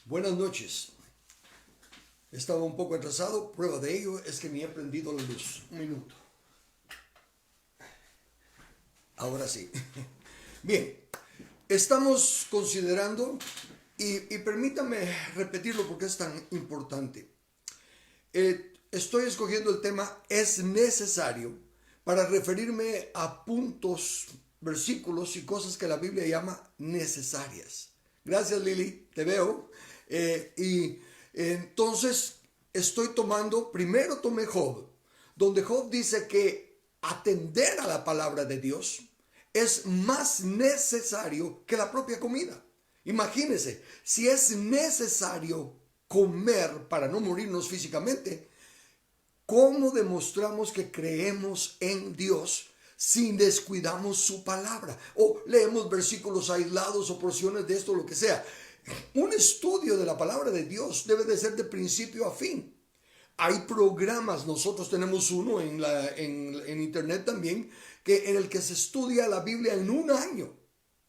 Buenas noches. Estaba un poco atrasado. Prueba de ello es que ni he prendido la luz. Un minuto. Ahora sí. Bien. Estamos considerando, y permítame repetirlo porque es tan importante. Estoy escogiendo el tema "es necesario" para referirme a puntos, versículos y cosas que la Biblia llama necesarias. Gracias, Lili, te veo. Entonces primero tomé Job, donde Job dice que atender a la palabra de Dios es más necesario que la propia comida. Imagínense, si es necesario comer para no morirnos físicamente, ¿cómo demostramos que creemos en Dios si descuidamos su palabra? O leemos versículos aislados o porciones de esto, lo que sea. Un estudio de la palabra de Dios debe de ser de principio a fin. Hay programas, nosotros tenemos uno en internet también, en el que se estudia la Biblia en un año.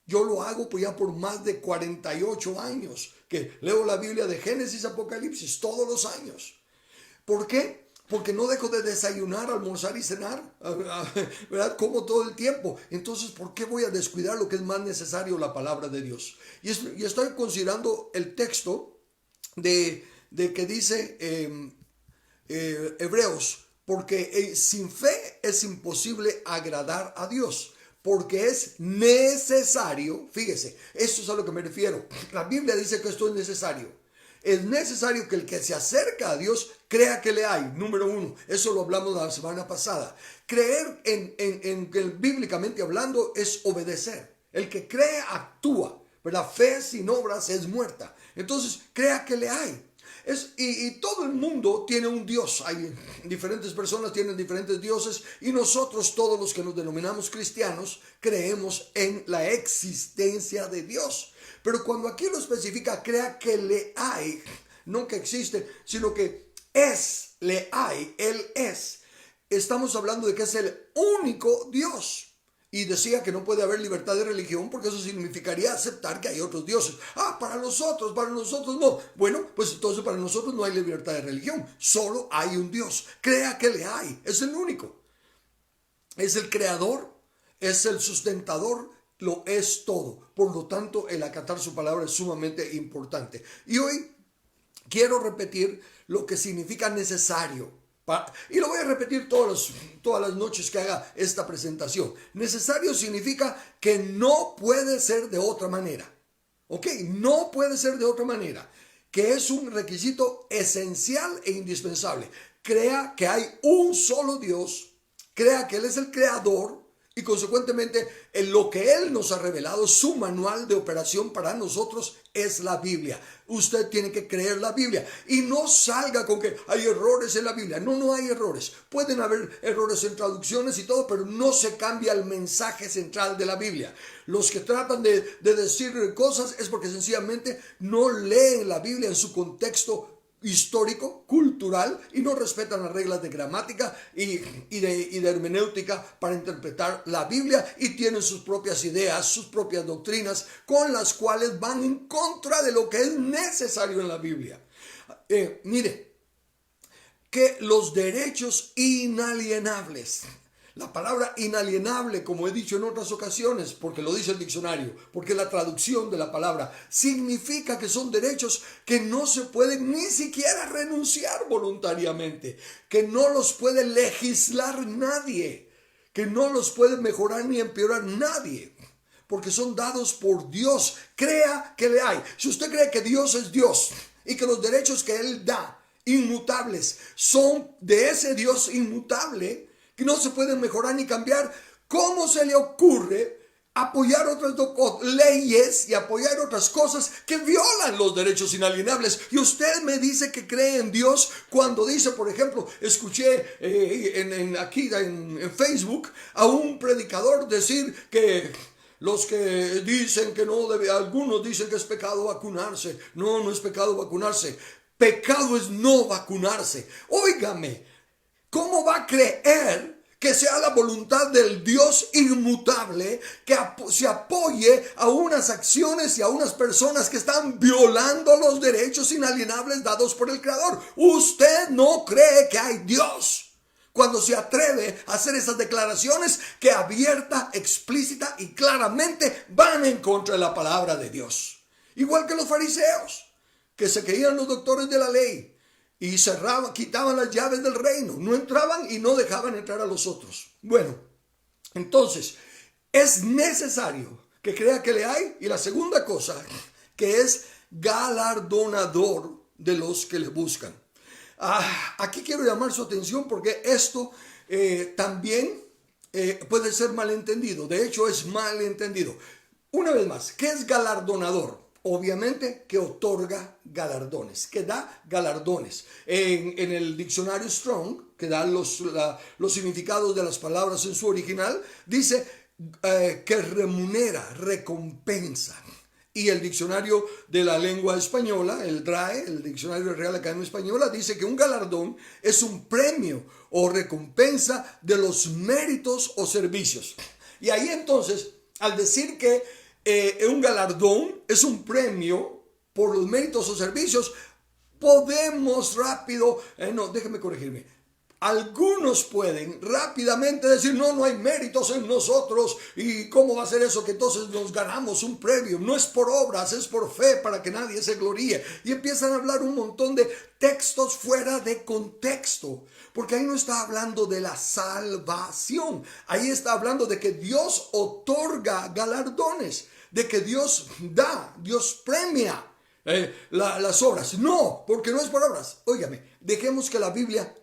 Yo lo hago pues ya por más de 48 años, que leo la Biblia de Génesis a Apocalipsis todos los años. ¿Por qué? Porque no dejo de desayunar, almorzar y cenar, ¿verdad? Como todo el tiempo. Entonces, ¿por qué voy a descuidar lo que es más necesario, la palabra de Dios? Y estoy considerando el texto de que dice Hebreos, porque sin fe es imposible agradar a Dios, porque es necesario, fíjese, esto es a lo que me refiero. La Biblia dice que esto es necesario. Es necesario que el que se acerca a Dios crea que le hay. Número uno, eso lo hablamos la semana pasada. Creer en que bíblicamente hablando es obedecer. El que cree actúa, ¿verdad? Fe sin obras es muerta. Entonces, crea que le hay. Y todo el mundo tiene un Dios. Hay diferentes personas, tienen diferentes dioses, y nosotros, todos los que nos denominamos cristianos, creemos en la existencia de Dios. Pero cuando aquí lo especifica, crea que le hay, no que existe, sino que le hay, Él es. Estamos hablando de que es el único Dios. Y decía que no puede haber libertad de religión porque eso significaría aceptar que hay otros dioses. Para nosotros no. Bueno, pues entonces para nosotros no hay libertad de religión. Solo hay un Dios. Crea que le hay. Es el único. Es el creador, es el sustentador, lo es todo. Por lo tanto, el acatar su palabra es sumamente importante. Y hoy quiero repetir lo que significa necesario. Y lo voy a repetir todas las noches que haga esta presentación. Necesario significa que no puede ser de otra manera. ¿Ok? No puede ser de otra manera. Que es un requisito esencial e indispensable. Crea que hay un solo Dios. Crea que Él es el creador. Y consecuentemente, en lo que Él nos ha revelado, su manual de operación para nosotros es la Biblia. Usted tiene que creer la Biblia. Y no salga con que hay errores en la Biblia. No hay errores. Pueden haber errores en traducciones y todo, pero no se cambia el mensaje central de la Biblia. Los que tratan de decir cosas es porque sencillamente no leen la Biblia en su contexto histórico, cultural, y no respetan las reglas de gramática y de hermenéutica para interpretar la Biblia, y tienen sus propias ideas, sus propias doctrinas, con las cuales van en contra de lo que es necesario en la Biblia. Mire, que los derechos inalienables, la palabra inalienable, como he dicho en otras ocasiones, porque lo dice el diccionario, porque la traducción de la palabra significa que son derechos que no se pueden ni siquiera renunciar voluntariamente, que no los puede legislar nadie, que no los puede mejorar ni empeorar nadie, porque son dados por Dios. Crea que le hay. Si usted cree que Dios es Dios y que los derechos que Él da, inmutables, son de ese Dios inmutable, que no se pueden mejorar ni cambiar, ¿cómo se le ocurre apoyar otras leyes y apoyar otras cosas que violan los derechos inalienables? Y usted me dice que cree en Dios cuando dice, por ejemplo, escuché aquí en Facebook a un predicador decir que los que dicen que no debe, algunos dicen que es pecado vacunarse. No es pecado vacunarse. Pecado es no vacunarse. Óigame, ¿cómo va a creer Que sea la voluntad del Dios inmutable que se apoye a unas acciones y a unas personas que están violando los derechos inalienables dados por el Creador. Usted no cree que hay Dios cuando se atreve a hacer esas declaraciones que abierta, explícita y claramente van en contra de la palabra de Dios. Igual que los fariseos, que se creían los doctores de la ley y cerraban, quitaban las llaves del reino, no entraban y no dejaban entrar a los otros. Bueno, entonces es necesario que crea que le hay. Y la segunda cosa, que es galardonador de los que le buscan. Aquí quiero llamar su atención porque esto también puede ser malentendido. De hecho, es malentendido. Una vez más, ¿qué es galardonador? Obviamente que otorga galardones, que da galardones. En el diccionario Strong, que da los significados de las palabras en su original, dice que remunera, recompensa. Y el diccionario de la lengua española, el DRAE, el diccionario de Real Academia Española, dice que un galardón es un premio o recompensa de los méritos o servicios. Y ahí entonces, al decir que un galardón es un premio por los méritos o servicios, podemos rápido, déjeme corregirme. Algunos pueden rápidamente decir, no hay méritos en nosotros, y cómo va a ser eso que entonces nos ganamos un premio. No es por obras, es por fe, para que nadie se gloríe. Y empiezan a hablar un montón de textos fuera de contexto, porque ahí no está hablando de la salvación, ahí está hablando de que Dios otorga galardones, de que Dios da, Dios premia las obras. No, porque no es por obras. Óigame, dejemos que la Biblia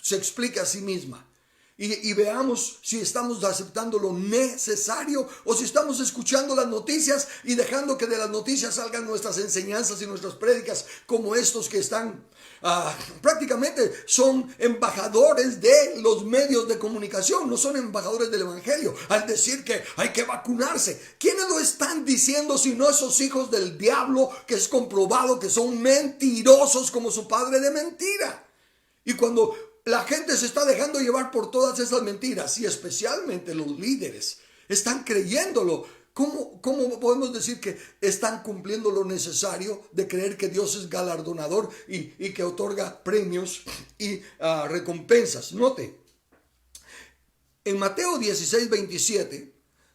se explique a sí misma y veamos si estamos aceptando lo necesario o si estamos escuchando las noticias y dejando que de las noticias salgan nuestras enseñanzas y nuestras prédicas, como estos que están prácticamente son embajadores de los medios de comunicación, no son embajadores del evangelio, al decir que hay que vacunarse. ¿Quiénes lo están diciendo si no esos hijos del diablo, que es comprobado que son mentirosos como su padre de mentira? Y cuando la gente se está dejando llevar por todas esas mentiras, y especialmente los líderes están creyéndolo, ¿cómo podemos decir que están cumpliendo lo necesario de creer que Dios es galardonador y que otorga premios y recompensas? Note, en Mateo 16:27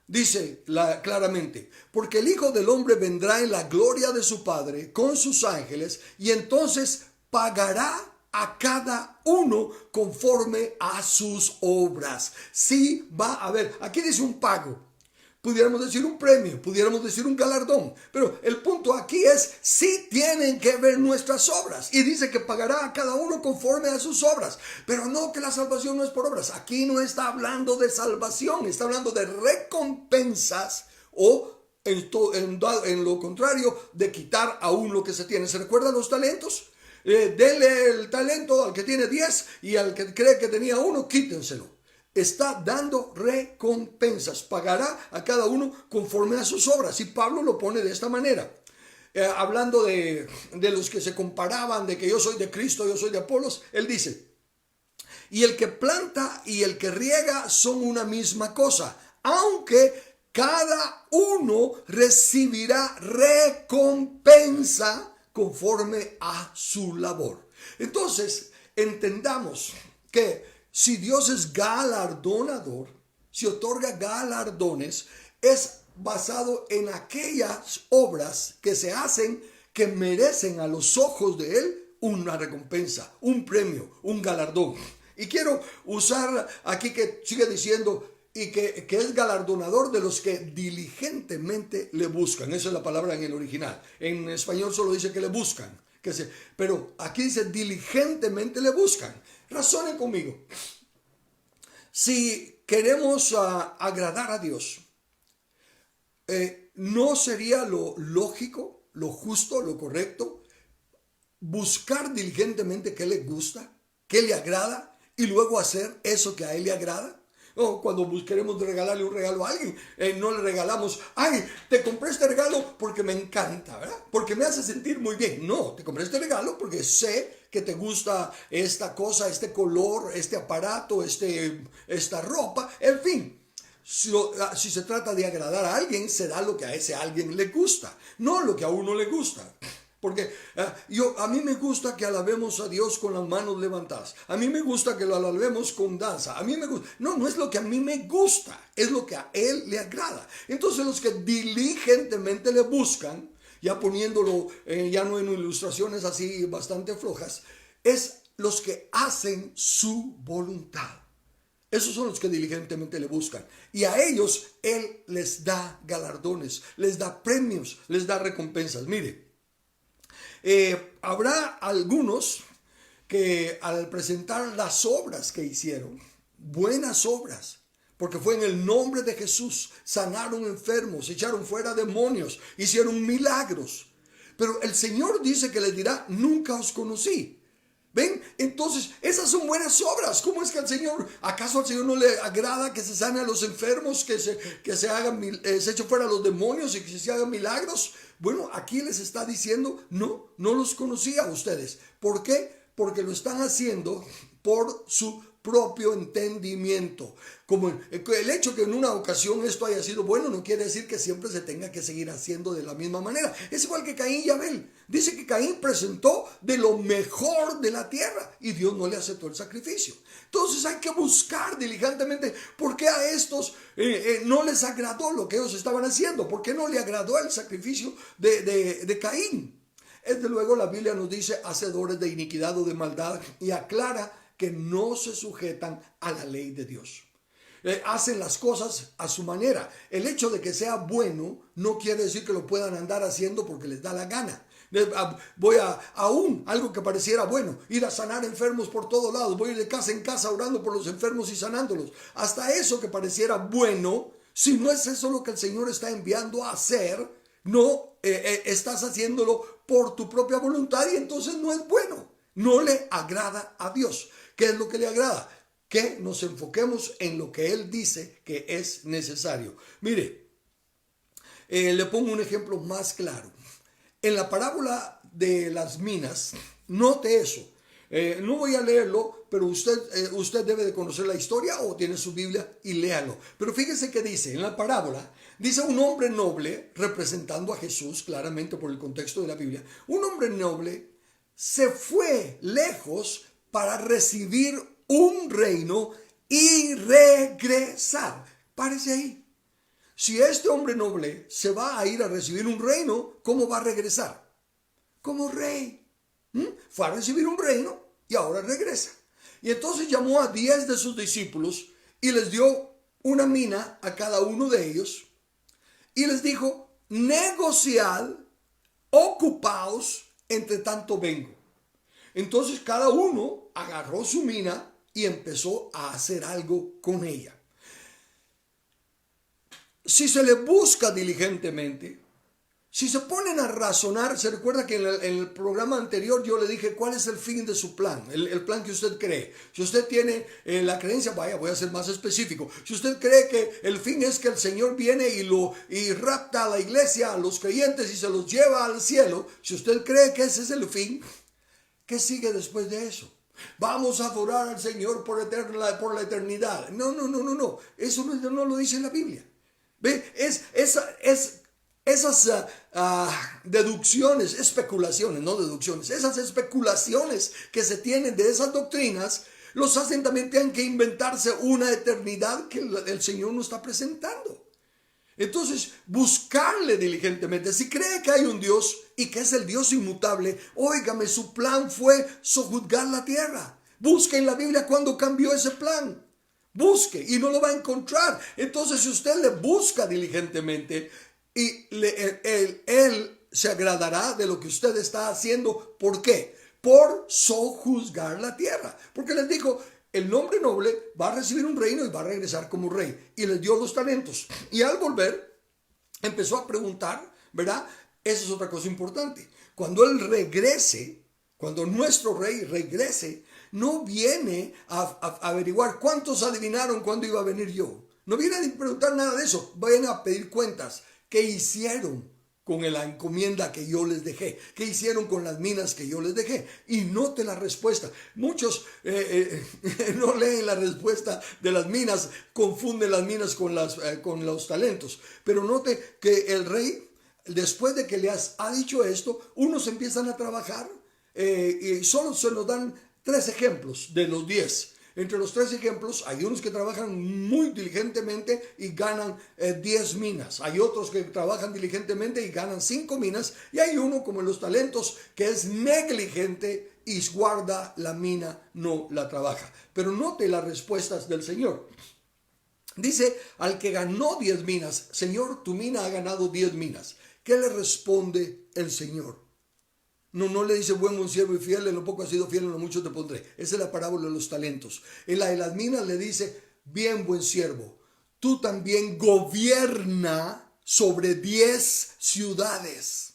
dice claramente, porque el Hijo del Hombre vendrá en la gloria de su Padre con sus ángeles, y entonces pagará a cada uno conforme a sus obras. Sí va a haber, aquí dice un pago, pudiéramos decir un premio, pudiéramos decir un galardón, pero el punto aquí es, sí tienen que ver nuestras obras, y dice que pagará a cada uno conforme a sus obras, pero no que la salvación no es por obras. Aquí no está hablando de salvación, está hablando de recompensas, o en lo contrario, de quitar aún lo que se tiene. ¿Se recuerdan los talentos? Denle el talento al que tiene 10 y al que cree que tenía 1, quítenselo. Está dando recompensas, pagará a cada uno conforme a sus obras. Y Pablo lo pone de esta manera, hablando de los que se comparaban, de que yo soy de Cristo, yo soy de Apolos. Él dice, y el que planta y el que riega son una misma cosa, aunque cada uno recibirá recompensa conforme a su labor. Entonces, entendamos que si Dios es galardonador, si otorga galardones, es basado en aquellas obras que se hacen que merecen a los ojos de Él una recompensa, un premio, un galardón. Y quiero usar aquí que sigue diciendo, y que es galardonador de los que diligentemente le buscan. Esa es la palabra en el original. En español solo dice que le buscan. Pero aquí dice diligentemente le buscan. Razonen conmigo. Si queremos agradar a Dios, ¿no sería lo lógico, lo justo, lo correcto buscar diligentemente qué le gusta, qué le agrada y luego hacer eso que a Él le agrada? O cuando queremos regalarle un regalo a alguien, no le regalamos, ay, te compré este regalo porque me encanta, ¿verdad? Porque me hace sentir muy bien. No, te compré este regalo porque sé que te gusta esta cosa, este color, este aparato, esta ropa, en fin. Si se trata de agradar a alguien, se da lo que a ese alguien le gusta, no lo que a uno le gusta. Porque a mí me gusta que alabemos a Dios con las manos levantadas. A mí me gusta que lo alabemos con danza. A mí me gusta. No, no es lo que a mí me gusta, es lo que a Él le agrada. Entonces los que diligentemente le buscan, ya poniéndolo, ya no en ilustraciones así bastante flojas, es los que hacen su voluntad. Esos son los que diligentemente le buscan. Y a ellos Él les da galardones, les da premios, les da recompensas. Mire. Habrá algunos que al presentar las obras que hicieron, buenas obras, porque fue en el nombre de Jesús, sanaron enfermos, echaron fuera demonios, hicieron milagros. Pero el Señor dice que les dirá, nunca os conocí. ¿Ven? Entonces, esas son buenas obras. ¿Cómo es que acaso al Señor no le agrada que se sane a los enfermos, que se echen fuera los demonios y que se hagan milagros? Bueno, aquí les está diciendo, no los conocía a ustedes. ¿Por qué? Porque lo están haciendo por su propio entendimiento. Como el hecho que en una ocasión esto haya sido bueno no quiere decir que siempre se tenga que seguir haciendo de la misma manera. Es igual que Caín y Abel. Dice que Caín presentó de lo mejor de la tierra y Dios no le aceptó el sacrificio. Entonces hay que buscar diligentemente por qué a estos no les agradó lo que ellos estaban haciendo. ¿Por qué no le agradó el sacrificio de Caín? Desde luego la Biblia nos dice hacedores de iniquidad o de maldad y aclara que no se sujetan a la ley de Dios. Hacen las cosas a su manera. El hecho de que sea bueno no quiere decir que lo puedan andar haciendo porque les da la gana. Voy a aún algo que pareciera bueno, ir a sanar enfermos por todos lados, voy a ir de casa en casa orando por los enfermos y sanándolos. Hasta eso que pareciera bueno, si no es eso lo que el Señor está enviando a hacer, no estás haciéndolo por tu propia voluntad y entonces no es bueno. No le agrada a Dios. ¿Qué es lo que le agrada? Que nos enfoquemos en lo que Él dice que es necesario. Mire, le pongo un ejemplo más claro. En la parábola de las minas, note eso. No voy a leerlo, pero usted debe de conocer la historia o tiene su Biblia y léalo. Pero fíjese que dice, en la parábola, dice un hombre noble, representando a Jesús, claramente por el contexto de la Biblia, un hombre noble se fue lejos para recibir un reino y regresar. Párese ahí. Si este hombre noble se va a ir a recibir un reino, ¿cómo va a regresar? Como rey. Fue a recibir un reino y ahora regresa. Y entonces llamó a 10 de sus discípulos y les dio una mina a cada uno de ellos y les dijo, negociad, ocupaos, entre tanto vengo. Entonces cada uno agarró su mina y empezó a hacer algo con ella. Si se le busca diligentemente, si se ponen a razonar, se recuerda que en el programa anterior yo le dije cuál es el fin de su plan, el plan que usted cree. Si usted tiene la creencia, voy a ser más específico. Si usted cree que el fin es que el Señor viene y rapta a la iglesia, a los creyentes y se los lleva al cielo, si usted cree que ese es el fin, ¿qué sigue después de eso? Vamos a adorar al Señor por la eternidad. No. Eso no lo dice la Biblia. ¿Ve? Esas deducciones, especulaciones, no deducciones, esas especulaciones que se tienen de esas doctrinas, los hacen también tienen que inventarse una eternidad que el Señor nos está presentando. Entonces, buscarle diligentemente. Si cree que hay un Dios y que es el Dios inmutable, óigame, su plan fue sojuzgar la tierra. Busque en la Biblia cuándo cambió ese plan. Busque y no lo va a encontrar. Entonces, si usted le busca diligentemente, él se agradará de lo que usted está haciendo. ¿Por qué? Por sojuzgar la tierra. Porque les dijo, el hombre noble va a recibir un reino y va a regresar como rey. Y les dio los talentos. Y al volver, empezó a preguntar, ¿verdad? Esa es otra cosa importante. Cuando él regrese, Cuando nuestro rey regrese, no viene a averiguar cuántos adivinaron cuándo iba a venir yo. No viene a preguntar nada de eso. Viene a pedir cuentas. ¿Qué hicieron con la encomienda que yo les dejé? ¿Qué hicieron con las minas que yo les dejé? Y note la respuesta. Muchos no leen la respuesta de las minas, confunden las minas con los talentos. Pero note que el rey, después de que les ha dicho esto, unos empiezan a trabajar y solo se nos dan 3 ejemplos de los 10. Entre los 3 ejemplos hay unos que trabajan muy diligentemente y ganan 10 minas. Hay otros que trabajan diligentemente y ganan 5 minas. Y hay uno, como en los talentos, que es negligente y guarda la mina, no la trabaja. Pero note las respuestas del Señor. Dice al que ganó 10 minas: Señor, tu mina ha ganado 10 minas. ¿Qué le responde el Señor? No le dice: buen siervo y fiel, en lo poco has sido fiel, en lo mucho te pondré. Esa es la parábola de los talentos. En la de las minas le dice: bien, buen siervo, tú también gobierna sobre 10 ciudades.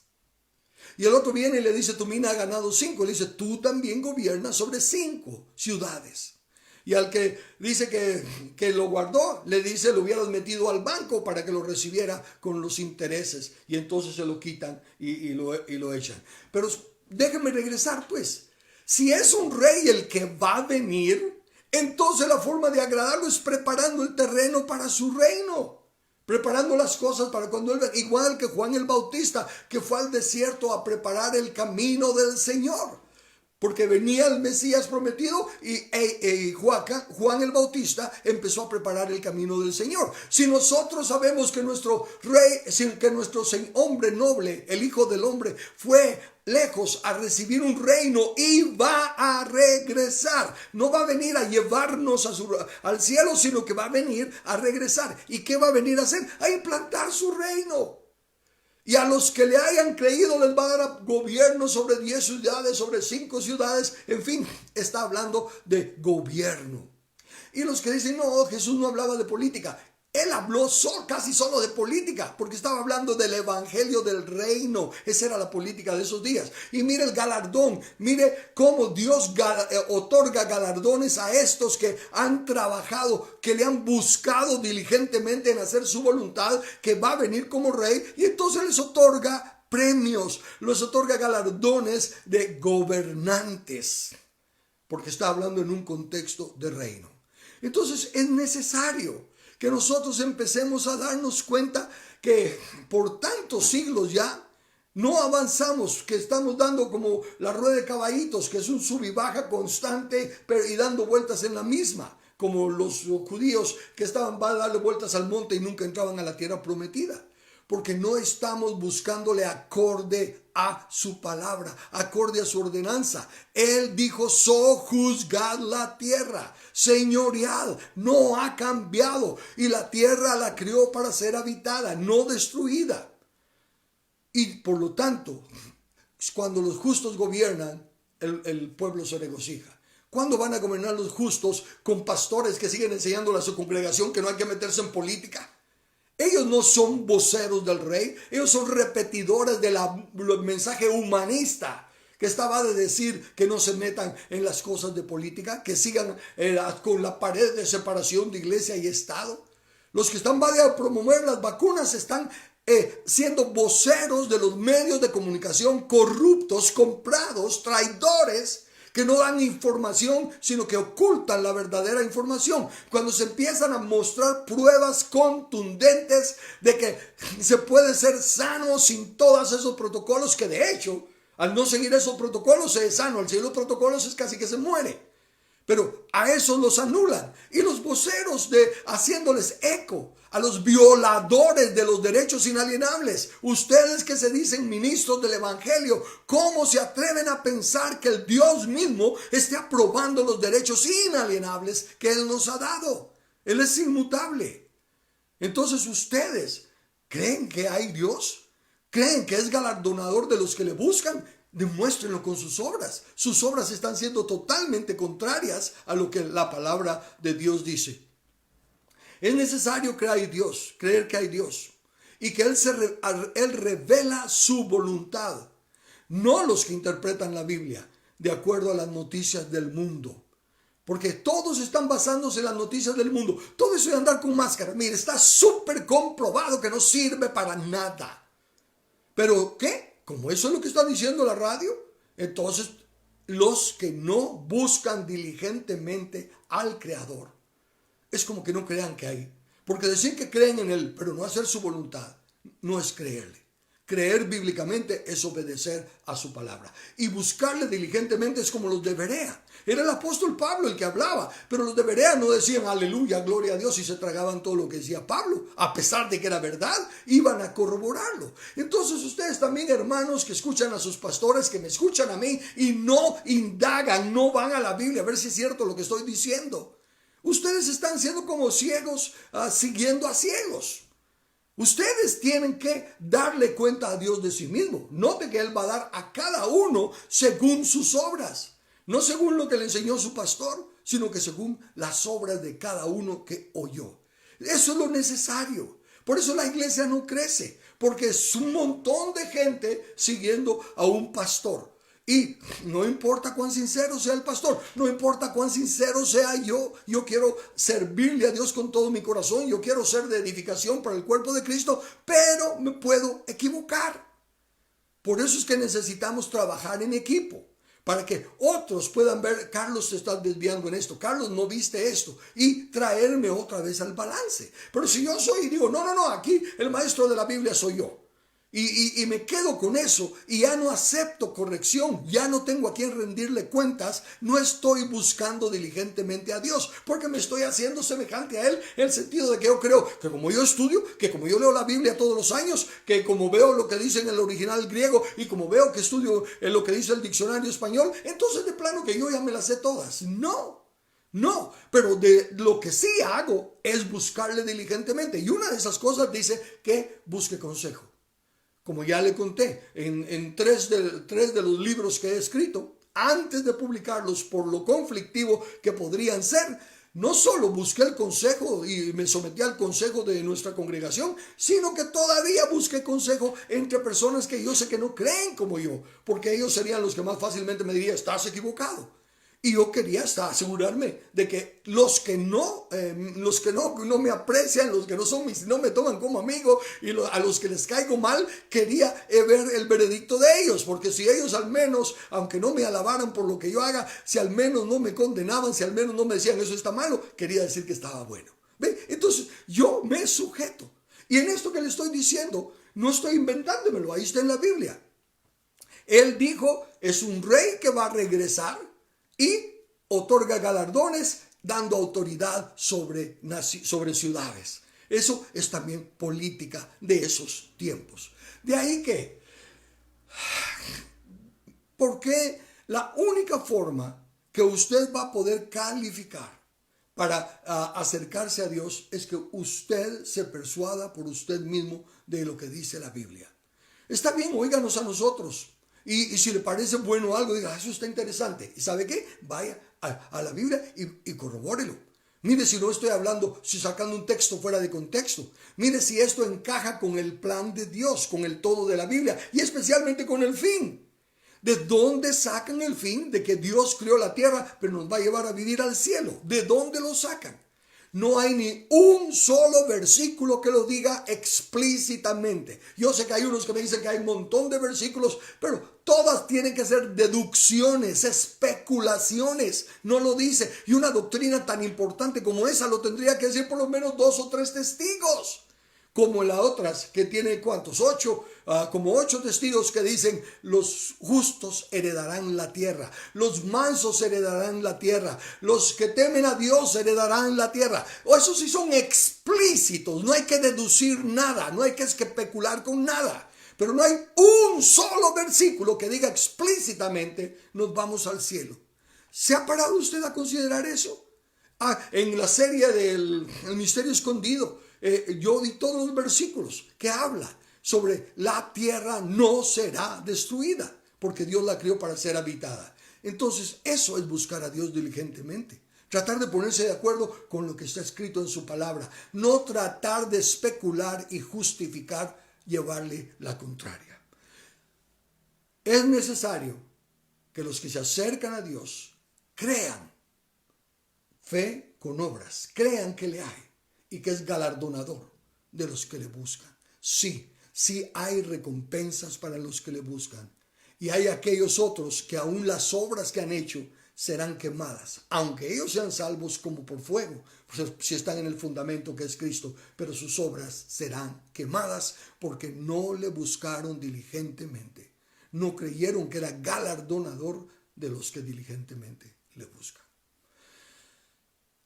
Y el otro viene y le dice: tu mina ha ganado 5. Le dice: tú también gobiernas sobre 5 ciudades. Y al que dice que lo guardó, le dice: lo hubieras metido al banco para que lo recibiera con los intereses. Y entonces se lo quitan y lo echan. Pero déjenme regresar pues. Si es un rey el que va a venir, entonces la forma de agradarlo es preparando el terreno para su reino. Preparando las cosas para cuando él venga. Igual que Juan el Bautista, que fue al desierto a preparar el camino del Señor. Porque venía el Mesías prometido y Juan el Bautista empezó a preparar el camino del Señor. Si nosotros sabemos que nuestro rey, que nuestro hombre noble, el Hijo del Hombre, fue lejos a recibir un reino y va a regresar. No va a venir a llevarnos al cielo, sino que va a venir a regresar. ¿Y qué va a venir a hacer? A implantar su reino. Y a los que le hayan creído les va a dar gobierno sobre 10 ciudades, sobre 5 ciudades. En fin, está hablando de gobierno. Y los que dicen: no, Jesús no hablaba de política. Él habló casi solo de política, porque estaba hablando del evangelio del reino. Esa era la política de esos días. Y mire el galardón, mire cómo Dios otorga galardones a estos que han trabajado, que le han buscado diligentemente en hacer su voluntad, que va a venir como rey, y entonces les otorga premios, les otorga galardones de gobernantes, porque está hablando en un contexto de reino. Entonces es necesario que nosotros empecemos a darnos cuenta que por tantos siglos ya no avanzamos, que estamos dando como la rueda de caballitos, que es un sub y baja constante y dando vueltas en la misma, como los judíos que estaban a darle vueltas al monte y nunca entraban a la tierra prometida. Porque no estamos buscándole acorde a su palabra, acorde a su ordenanza. Él dijo: sojuzgad la tierra, señorial, no ha cambiado. Y la tierra la creó para ser habitada, no destruida. Y por lo tanto, cuando los justos gobiernan, el pueblo se regocija. ¿Cuándo van a gobernar los justos con pastores que siguen enseñándole a su congregación que no hay que meterse en política? Ellos no son voceros del rey, ellos son repetidores del mensaje humanista que estaba de decir que no se metan en las cosas de política, que sigan con la pared de separación de iglesia y Estado. Los que están a promover las vacunas están siendo voceros de los medios de comunicación corruptos, comprados, traidores, que no dan información, sino que ocultan la verdadera información. Cuando se empiezan a mostrar pruebas contundentes de que se puede ser sano sin todos esos protocolos, que de hecho, al no seguir esos protocolos se es sano, al seguir los protocolos es casi que se muere. Pero a esos los anulan. Y los voceros haciéndoles eco a los violadores de los derechos inalienables. Ustedes que se dicen ministros del evangelio, ¿cómo se atreven a pensar que el Dios mismo esté aprobando los derechos inalienables que Él nos ha dado? Él es inmutable. Entonces, ¿ustedes creen que hay Dios? ¿Creen que es galardonador de los que le buscan? Demuéstrenlo con sus obras. Sus obras están siendo totalmente contrarias a lo que la palabra de Dios dice. Es necesario creer que hay Dios y que Él revela su voluntad. No los que interpretan la Biblia, de acuerdo a las noticias del mundo. Porque todos están basándose en las noticias del mundo. Todo eso de andar con máscara, mire, está súper comprobado que no sirve para nada. ¿Pero qué? Como eso es lo que está diciendo la radio, entonces los que no buscan diligentemente al Creador, es como que no crean que hay. Porque decir que creen en Él, pero no hacer su voluntad, no es creerle. Creer bíblicamente es obedecer a su palabra. Y buscarle diligentemente es como los de Berea. Era el apóstol Pablo el que hablaba, pero los de Berea no decían aleluya, gloria a Dios, y se tragaban todo lo que decía Pablo. A pesar de que era verdad, iban a corroborarlo. Entonces ustedes también, hermanos, que escuchan a sus pastores, que me escuchan a mí y no indagan, no van a la Biblia a ver si es cierto lo que estoy diciendo. Ustedes están siendo como ciegos, siguiendo a ciegos. Ustedes tienen que darle cuenta a Dios de sí mismo. Note que Él va a dar a cada uno según sus obras. No según lo que le enseñó su pastor, sino que según las obras de cada uno que oyó. Eso es lo necesario. Por eso la iglesia no crece, porque es un montón de gente siguiendo a un pastor. Y no importa cuán sincero sea el pastor, no importa cuán sincero sea yo quiero servirle a Dios con todo mi corazón, yo quiero ser de edificación para el cuerpo de Cristo, pero me puedo equivocar. Por eso es que necesitamos trabajar en equipo, para que otros puedan ver, Carlos se está desviando en esto, Carlos no viste esto, y traerme otra vez al balance. Pero si yo soy y digo, no, aquí el maestro de la Biblia soy yo. Y me quedo con eso y ya no acepto corrección, ya no tengo a quien rendirle cuentas, no estoy buscando diligentemente a Dios, porque me estoy haciendo semejante a Él, en el sentido de que yo creo que como yo estudio, que como yo leo la Biblia todos los años, que como veo lo que dice en el original griego y como veo que estudio en lo que dice el diccionario español, entonces de plano que yo ya me las sé todas. No, pero de lo que sí hago es buscarle diligentemente, y una de esas cosas dice que busque consejo. Como ya le conté, en tres de los libros que he escrito, antes de publicarlos por lo conflictivo que podrían ser, no solo busqué el consejo y me sometí al consejo de nuestra congregación, sino que todavía busqué consejo entre personas que yo sé que no creen como yo, porque ellos serían los que más fácilmente me dirían, estás equivocado. Y yo quería hasta asegurarme de que los que no me aprecian, los que no me toman como amigo y a los que les caigo mal, quería ver el veredicto de ellos. Porque si ellos al menos, aunque no me alabaran por lo que yo haga, si al menos no me condenaban, si al menos no me decían eso está malo, quería decir que estaba bueno. ¿Ve? Entonces yo me sujeto. Y en esto que le estoy diciendo, no estoy inventándomelo, ahí está en la Biblia. Él dijo, es un rey que va a regresar y otorga galardones dando autoridad sobre ciudades. Eso es también política de esos tiempos. De ahí que, porque la única forma que usted va a poder calificar para acercarse a Dios es que usted se persuada por usted mismo de lo que dice la Biblia. Está bien, óiganos a nosotros. Y si le parece bueno algo, diga, eso está interesante. ¿Y sabe qué? Vaya a la Biblia y corrobórelo. Mire si no estoy hablando, si sacando un texto fuera de contexto. Mire si esto encaja con el plan de Dios, con el todo de la Biblia y especialmente con el fin. ¿De dónde sacan el fin de que Dios creó la tierra, pero nos va a llevar a vivir al cielo? ¿De dónde lo sacan? No hay ni un solo versículo que lo diga explícitamente. Yo sé que hay unos que me dicen que hay un montón de versículos, pero todas tienen que ser deducciones, especulaciones. No lo dice. Y una doctrina tan importante como esa lo tendría que decir por lo menos 2 o 3 testigos. Como las otras que tiene ¿cuántos? 8, como 8 testigos que dicen los justos heredarán la tierra, los mansos heredarán la tierra, los que temen a Dios heredarán la tierra. O esos sí son explícitos, no hay que deducir nada, no hay que especular con nada. Pero no hay un solo versículo que diga explícitamente nos vamos al cielo. ¿Se ha parado usted a considerar eso? En la serie del Misterio Escondido, yo di todos los versículos que habla sobre la tierra no será destruida, porque Dios la creó para ser habitada. Entonces, eso es buscar a Dios diligentemente. Tratar de ponerse de acuerdo con lo que está escrito en su palabra. No tratar de especular y justificar, llevarle la contraria. Es necesario que los que se acercan a Dios crean, fe con obras, crean que le hay y que es galardonador de los que le buscan. Sí, sí hay recompensas para los que le buscan. Y hay aquellos otros que aún las obras que han hecho serán quemadas, aunque ellos sean salvos como por fuego, pues si están en el fundamento que es Cristo, pero sus obras serán quemadas porque no le buscaron diligentemente, no creyeron que era galardonador de los que diligentemente le buscan.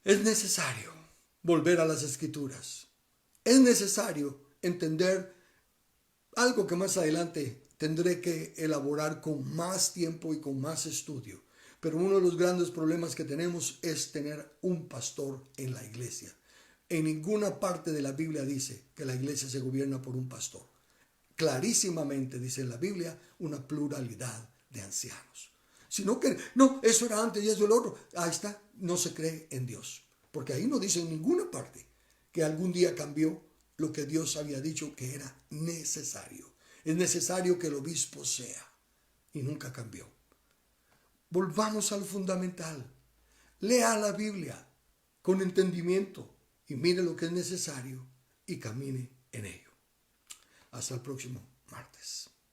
Es necesario volver a las Escrituras, es necesario entender algo que más adelante tendré que elaborar con más tiempo y con más estudio. Pero uno de los grandes problemas que tenemos es tener un pastor en la iglesia. En ninguna parte de la Biblia dice que la iglesia se gobierna por un pastor. Clarísimamente dice en la Biblia una pluralidad de ancianos. Sino que, no, eso era antes y eso el otro. Ahí está, no se cree en Dios. Porque ahí no dice en ninguna parte que algún día cambió lo que Dios había dicho que era necesario. Es necesario que el obispo sea. Y nunca cambió. Volvamos al fundamental. Lea la Biblia con entendimiento y mire lo que es necesario y camine en ello. Hasta el próximo martes.